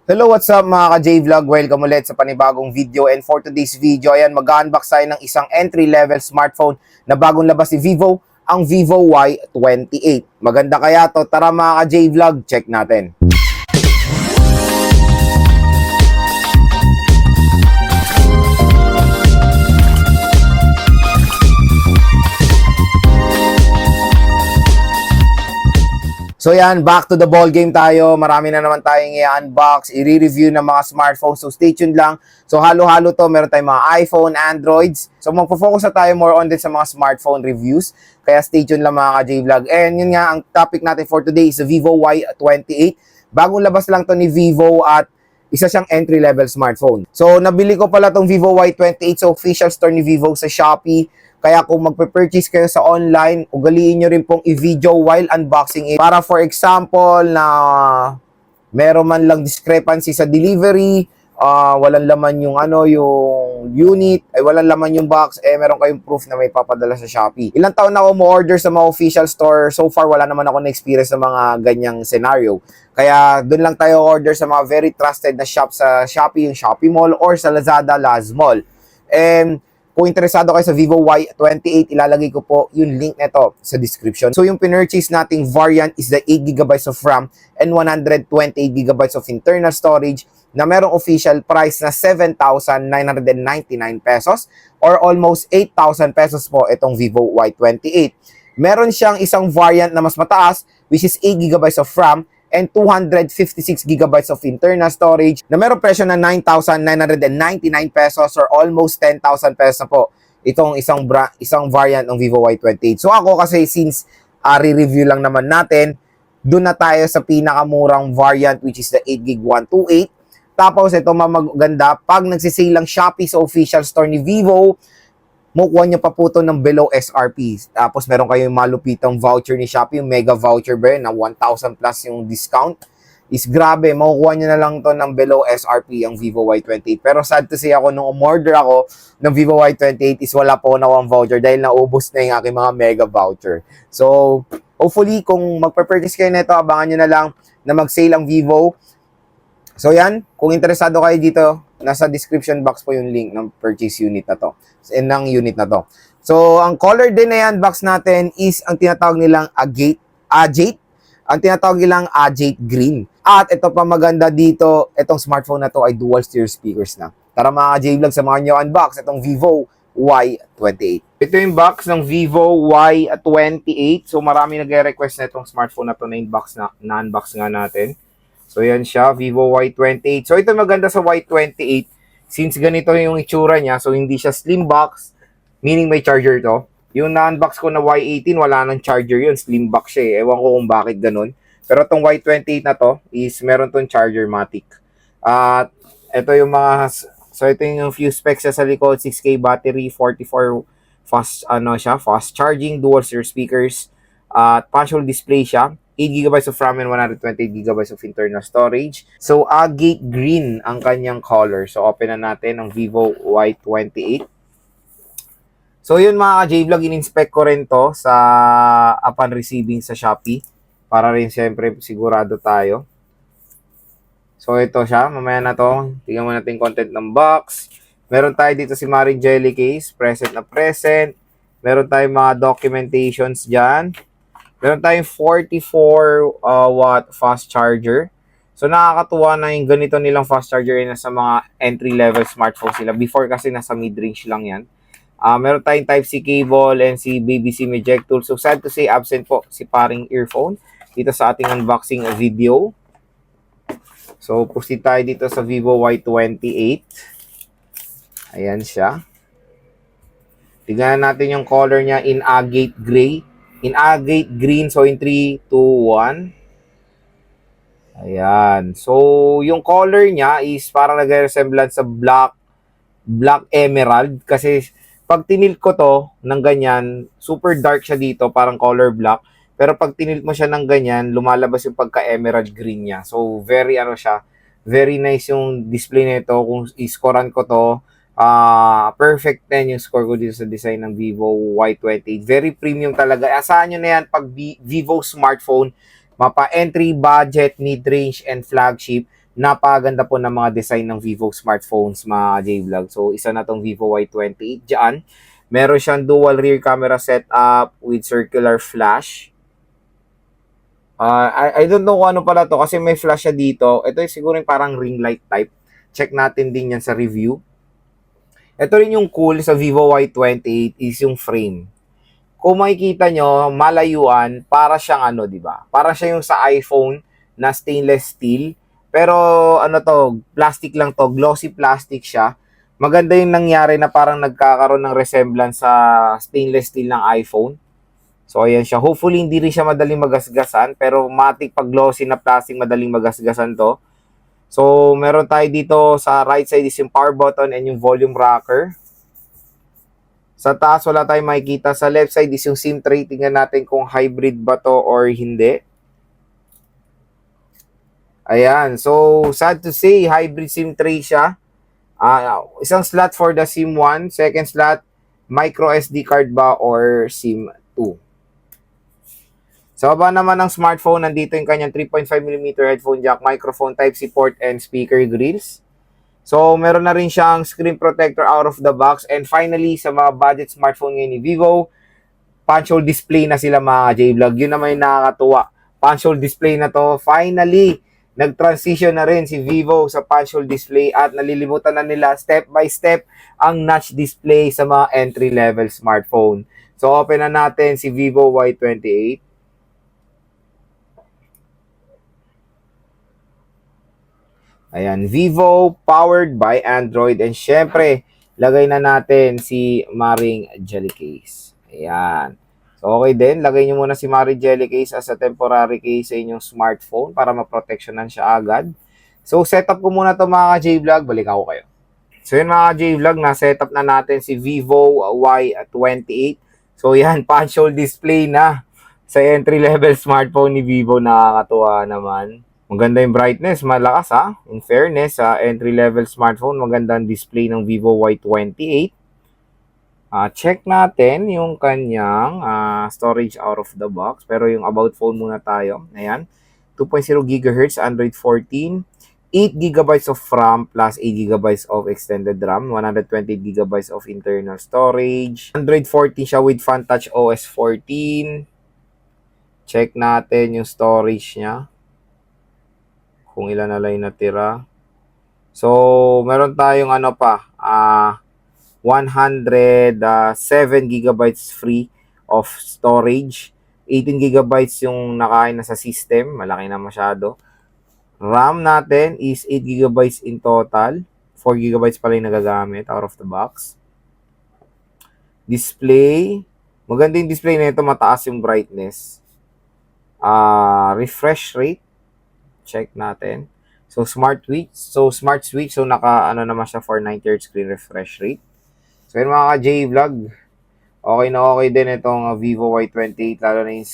Hello, what's up mga ka-J-Vlog? Welcome ulit sa panibagong video, and for today's video, ayan, mag-unbox tayo ng isang entry-level smartphone na bagong labas ni Vivo, ang Vivo Y28. Maganda kaya to? Tara mga ka-J-Vlog, check natin. So yan, back to the ball game tayo. Marami na naman tayong i-unbox, i-review ng mga smartphones. So stay tuned lang. So halo-halo to. Meron tayong mga iPhone, Androids. So magpo-focus na tayo more on din sa mga smartphone reviews. Kaya stay tuned lang mga ka-J-Vlog. And yun nga, ang topic natin for today is the Vivo Y28. Bagong labas lang to ni Vivo at isa siyang entry-level smartphone. So nabili ko pala tong Vivo Y28 sa official store ni Vivo sa Shopee. Kaya kung magpe-purchase kayo sa online, ugaliin nyo rin pong i-video while unboxing it. Para for example na meron man lang discrepancy sa delivery, walang laman yung yung unit, ay walang laman yung box, meron kayong proof na may papadala sa Shopee. Ilang taon na ako mo-order sa mga official store. So far, wala naman ako na-experience sa mga ganyang scenario. Kaya doon lang tayo order sa mga very trusted na shop sa Shopee, yung Shopee Mall or sa Lazada, Laz Mall. And kung interesado kayo sa Vivo Y28, ilalagay ko po yung link nito sa description. So yung pinurchase nating variant is the 8GB of RAM and 128GB of internal storage na merong official price na 7,999 pesos or almost 8,000 pesos po itong Vivo Y28. Meron siyang isang variant na mas mataas which is 8GB of RAM and 256GB of internal storage na meron presyo na 9,999 pesos or almost 10,000 pesos na po itong isang variant ng Vivo Y28. So ako kasi since re-review lang naman natin, doon na tayo sa pinakamurang variant which is the 8GB 128. Tapos ito maganda, pag nagsisale lang Shopee sa official store ni Vivo, makukuha nyo pa po ito ng below SRP. Tapos meron kayong malupitang voucher ni Shopee, yung mega voucher ba yun, na 1,000 plus yung discount. Is grabe, makukuha nyo na lang to ng below SRP ang Vivo Y28. Pero sad to say ako, nung umorder ako ng Vivo Y28 is wala po na akong voucher dahil naubos na yung aking mga mega voucher. So, hopefully, kung magpa-purchase kayo nito, abangan nyo na lang na mag-sale ang Vivo. So yan, kung interesado kayo dito, nasa description box po yung link ng purchase unit na to. Ng unit na to. So, ang color din na yan, box natin is ang tinatawag nilang agate. Ang tinatawag nilang agate green. At ito pa maganda dito, itong smartphone na to ay dual stereo speakers na. Tara mga J-Vlog, samahan nyo unbox itong Vivo Y28. Ito yung box ng Vivo Y28. So, marami nagre-request na itong smartphone na to na unbox nga natin. So, yan siya, Vivo Y28. So, ito maganda sa Y28. Since ganito yung itsura niya, so hindi siya slim box, meaning may charger to. Yung na-unbox ko na Y18, wala nang charger yun. Slim box siya eh. Ewan ko kung bakit ganun. Pero itong Y28 na to, is meron tong charger matic. At ito yung mga, so ito yung few specs sa likod, 6K battery, 44 fast charging, dual stereo speakers, at punch hole display siya. 8GB of RAM and 128GB of internal storage. So, agate green ang kanyang color. So, open na natin ang Vivo Y28. So, yun mga J-Vlog, in-inspect ko rin to sa upon receiving sa Shopee. Para rin siyempre sigurado tayo. So, ito siya. Mamaya na to. Tingnan mo natin yung content ng box. Meron tayo dito si Marie Jelly Case. Present na present. Meron tayong mga documentations dyan. Meron tayong 44 watt fast charger. So, nakakatuwa na yung ganito nilang fast charger na sa mga entry-level smartphones sila. Before kasi nasa mid-range lang yan. Meron tayong Type-C cable and si baby SIM eject tool. So, sad to say, absent po si paring earphone dito sa ating unboxing video. So, proceed tayo dito sa Vivo Y28. Ayan siya. Tignan natin yung color niya in agate gray. In agate green, so in 3, 2, 1. Ayan. So, yung color niya is parang nagre-resemblance sa black emerald. Kasi, pag tinilt ko to ng ganyan, super dark siya dito, parang color black. Pero pag tinilt mo siya ng ganyan, lumalabas yung pagka-emerald green niya. So, very very nice yung display nito. Kung i-scorean ko to, perfect 10 yung score ko dito sa design ng Vivo Y28. Very premium talaga. Asahan nyo na yan pag Vivo smartphone, mapa entry, budget, mid-range, and flagship. napaganda po ng mga design ng Vivo smartphones, mga J-Vlog. So, isa na tong Vivo Y28 dyan. Meron siyang dual rear camera setup with circular flash. I don't know kung ano pala to kasi may flash siya dito. Ito yung siguro yung parang ring light type. Check natin din yan sa review. Ito rin yung cool sa Vivo Y28 is yung frame. Kung makikita nyo, malayuan, para siyang ano, di ba? Para siya yung sa iPhone na stainless steel. Pero ano to, plastic lang to, glossy plastic siya. Maganda yung nangyari na parang nagkakaroon ng resemblance sa stainless steel ng iPhone. So ayan siya. Hopefully hindi rin siya madaling magasgasan, pero matik pag glossy na plastic madaling magasgasan to. So meron tayo dito sa right side is yung power button and yung volume rocker. Sa taas, wala tayong makikita. Sa left side is yung SIM tray. Tingnan natin kung hybrid ba to or hindi. Ayan. So, sad to say, hybrid SIM tray siya. Isang slot for the SIM 1. Second slot, micro SD card ba or SIM 2. Sa baba naman ng smartphone, nandito yung kanyang 3.5mm headphone jack, microphone Type-C port, and speaker grills. So, meron na rin siyang screen protector out of the box. And finally, sa mga budget smartphone ngayon ni Vivo, punch hole display na sila, mga J-Vlog. Yun naman yung nakakatuwa. Punch hole display na to. Finally, nag-transition na rin si Vivo sa punch hole display at nalilimutan na nila step by step ang notch display sa mga entry-level smartphone. So, open na natin si Vivo Y28. Ayan, Vivo, powered by Android. And syempre, lagay na natin si Maring Jelly Case. Ayan. So, okay din. Lagay nyo muna si Maring Jelly Case as a temporary case sa inyong smartphone para ma-protectionan siya agad. So, setup ko muna to, mga J-Vlog. Balik ako kayo. So, yun, mga J-Vlog, na-setup na natin si Vivo Y28. So, yan, punch hole display na sa entry-level smartphone ni Vivo. Nakakatuwa naman. Maganda yung brightness, malakas ha. In fairness, sa entry-level smartphone, magandang display ng Vivo Y28. Check natin yung kanyang storage out of the box. Pero yung about phone muna tayo. Ayan, 2.0 GHz, Android 14, 8GB of RAM plus 8GB of extended RAM, 128GB of internal storage. Android 14 siya with FunTouch OS 14. Check natin yung storage niya. Kung ilan na lang natira. So, meron tayong ano pa, 107GB free of storage. 18GB yung nakain na sa system. Malaki na masyado. RAM natin is 8GB in total. 4GB pala yung nagagamit out of the box. Display. Maganda yung display na ito. Mataas yung brightness. Refresh rate. Check natin. So, smart switch. So, naka, naman siya for 90Hz screen refresh rate. So, yun mga J-Vlog. Okay na okay din itong Vivo Y28. Lalo na yung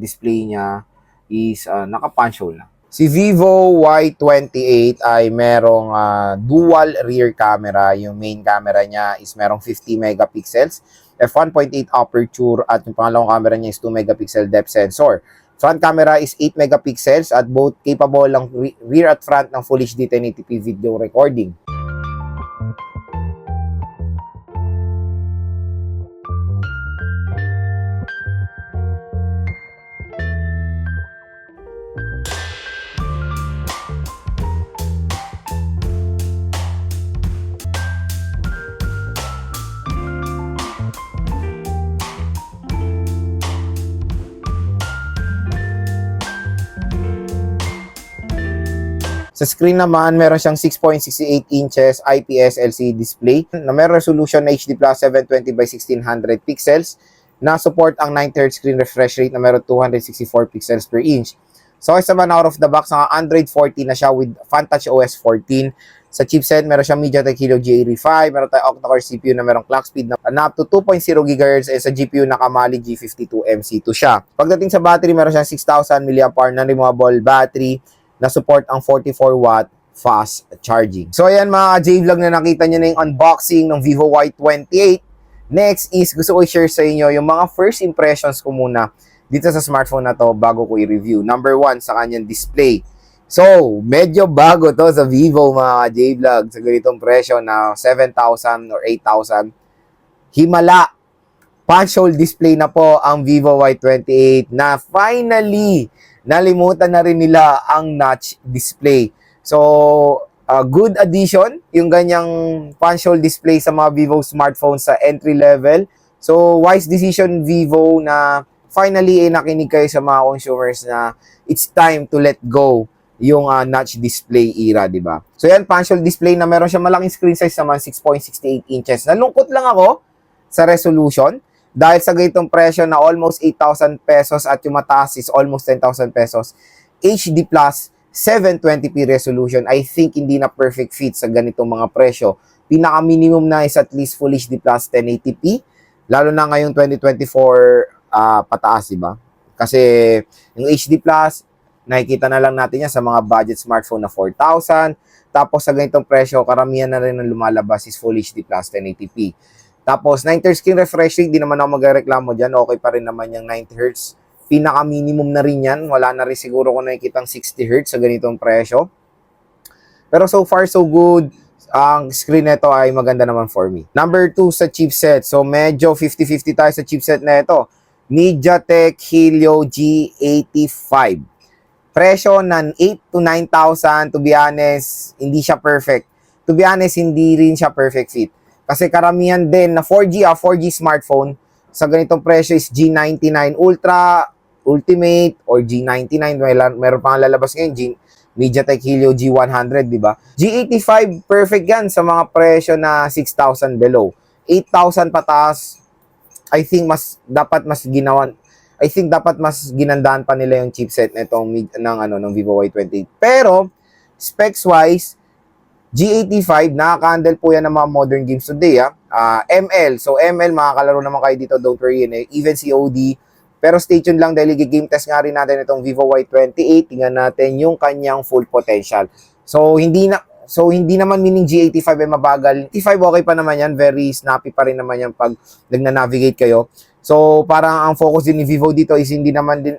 display niya is naka-punch hole na. Si Vivo Y28 ay merong dual rear camera. Yung main camera niya is merong 50 megapixels, f1.8 aperture, at yung pangalawang camera niya is 2 megapixel depth sensor. Front camera is 8 megapixels at both capable ng rear at front ng Full HD 1080p video recording. Sa screen naman, meron siyang 6.68 inches IPS LCD display na may resolution na HD Plus 720 by 1600 pixels na support ang 90Hz screen refresh rate na meron 264 pixels per inch. So, isa man out of the box, ang Android 14 na siya with FunTouch OS 14. Sa chipset, meron siyang MediaTek Helio G85, meron tayong octa-core CPU na merong clock speed na up to 2.0 GHz, and sa GPU na Kamali G52MC2 siya. Pagdating sa battery, meron siyang 6,000 mAh na removable battery na support ang 44-watt fast charging. So, ayan mga J-Vlog, na nakita nyo na yung unboxing ng Vivo Y28. Next is, gusto ko i-share sa inyo yung mga first impressions ko muna dito sa smartphone na to bago ko i-review. Number 1, sa kanyang display. So, medyo bago to sa Vivo mga J-Vlog sa ganitong presyo na 7,000 or 8,000. Himala, punch hole display na po ang Vivo Y28 na finally nalimutan na rin nila ang notch display. So, good addition yung ganyang punch hole display sa mga Vivo smartphones sa entry level. So, wise decision Vivo na finally nakinig kayo sa mga consumers na it's time to let go yung notch display era, di ba? So, yan, punch hole display na meron siya malaking screen size naman, 6.68 inches. Nalungkot lang ako sa resolution dahil sa ganitong presyo na almost 8,000 pesos at yung mataas is almost 10,000 pesos. HD Plus 720p resolution, I think hindi na perfect fit sa ganitong mga presyo. Pinaka-minimum na is at least Full HD Plus 1080p, lalo na ngayong 2024 pataas, diba? Kasi yung HD Plus, nakikita na lang natin yan sa mga budget smartphone na 4,000. Tapos sa ganitong presyo, karamihan na rin ang lumalabas is Full HD Plus 1080p. Tapos 90Hz screen refresh rate, di naman ako magreklamo dyan. Okay pa rin naman yung 90Hz. Pinaka-minimum na rin yan. Wala na rin siguro kung nakikitang 60Hz sa ganitong presyo. Pero so far, so good. Ang screen nito ay maganda naman for me. Number 2 sa chipset. So medyo 50-50 tayo sa chipset na ito. MediaTek Helio G85. Presyo ng 8 to 9,000. To be honest, hindi siya perfect. To be honest, hindi rin siya perfect fit. Kasi karamihan din na 4G smartphone sa ganitong presyo is G99 Ultra, Ultimate, or G99. Meron pang lalabas ngayon, MediaTek Helio G100, di ba? G85, perfect yan sa mga presyo na 6,000 below. 8,000 pataas, I think dapat mas ginandaan pa nila yung chipset ng Vivo Y28. Pero, specs-wise, G85, nakaka-handle po yan ng mga modern games today. ML. So, ML, makakalaro naman kayo dito. Don't worry. Even COD. Pero stay tuned lang dahil game test nga rin natin itong Vivo Y28. Tingnan natin yung kanyang full potential. So, hindi naman meaning G85 ay mabagal. G85 okay pa naman yan. Very snappy pa rin naman yan pag nagna-navigate kayo. So, parang ang focus din ni Vivo dito is hindi naman din.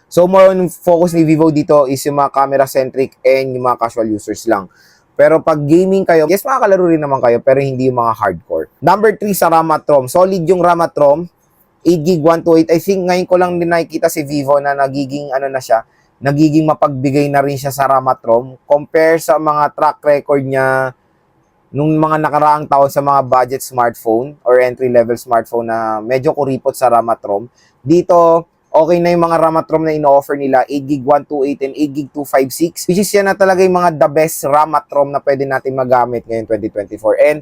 So, more on focus ni Vivo dito is yung mga camera-centric and yung mga casual users lang. Pero pag gaming kayo, yes, makakalaro rin naman kayo, pero hindi yung mga hardcore. Number 3 sa RAM at ROM. Solid yung RAM at ROM. 8GB 128. I think ngayon ko lang din nakikita si Vivo na nagiging mapagbigay na rin siya sa RAM at ROM. Compare sa mga track record niya nung mga nakaraang taon sa mga budget smartphone or entry-level smartphone na medyo kuripot sa RAM at ROM. Dito, okay na yung mga RAM at ROM na ino-offer nila, 8GB 128 and 8GB 256, which is yan na talaga yung mga the best RAM at ROM na pwede natin magamit ngayon 2024. And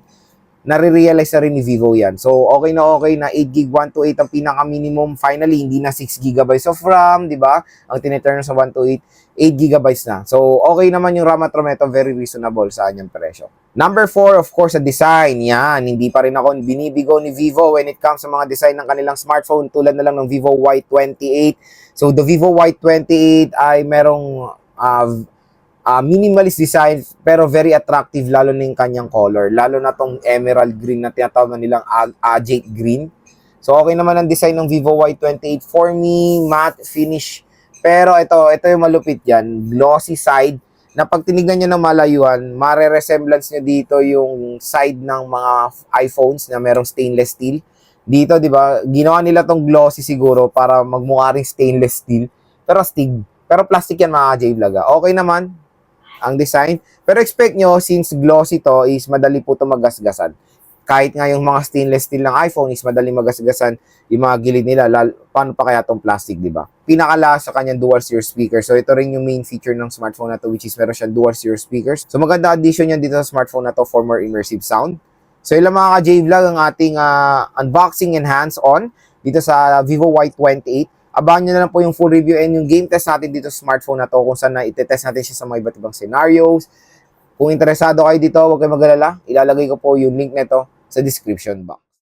nare-realize na rin ni Vivo yan. So, okay na 8GB 128 ang pinaka-minimum. Finally, hindi na 6GB of RAM, di ba? Ang tineturn sa 128, 8GB na. So, okay naman yung RAM at ROM ito, very reasonable sa kanyang presyo. Number 4, of course, sa design. Yan, hindi pa rin ako binibigo ni Vivo when it comes sa mga design ng kanilang smartphone, tulad na lang ng Vivo Y28. So, the Vivo Y28 ay merong minimalist design, pero very attractive, lalo na yung kanyang color. Lalo na tong emerald green na tinatawag na nilang agate green. So, okay naman ang design ng Vivo Y28 for me, matte finish. Pero ito yung malupit yan, glossy side, na pag tinignan nyo ng malayuan, mare-resemblance nyo dito yung side ng mga iPhones na merong stainless steel. Dito, di ba, ginawa nila tong glossy siguro para magmukha ring stainless steel, pero astig. Pero plastic yan mga J-Vlog. Okay naman ang design. Pero expect nyo, since glossy to, is madali po ito magasgasan. Kahit nga yung mga stainless steel ng iPhone is madali magasgasan yung mga gilid nila. Paano pa kaya itong plastic, di ba? Pinakala sa kanyang dual series speaker. So, ito rin yung main feature ng smartphone na to, which is meron siyang dual series speakers. So, maganda addition yan dito sa smartphone na to for more immersive sound. So, ilang mga ka-J-Vlog ang ating unboxing and hands-on dito sa Vivo Y28. Abangan nyo na lang po yung full review and yung game test natin dito sa smartphone na to, kung saan na itetest natin siya sa mga iba't ibang scenarios. Kung interesado kayo dito, huwag kayong mag-alala. Ilalagay ko po yung link nito sa description box.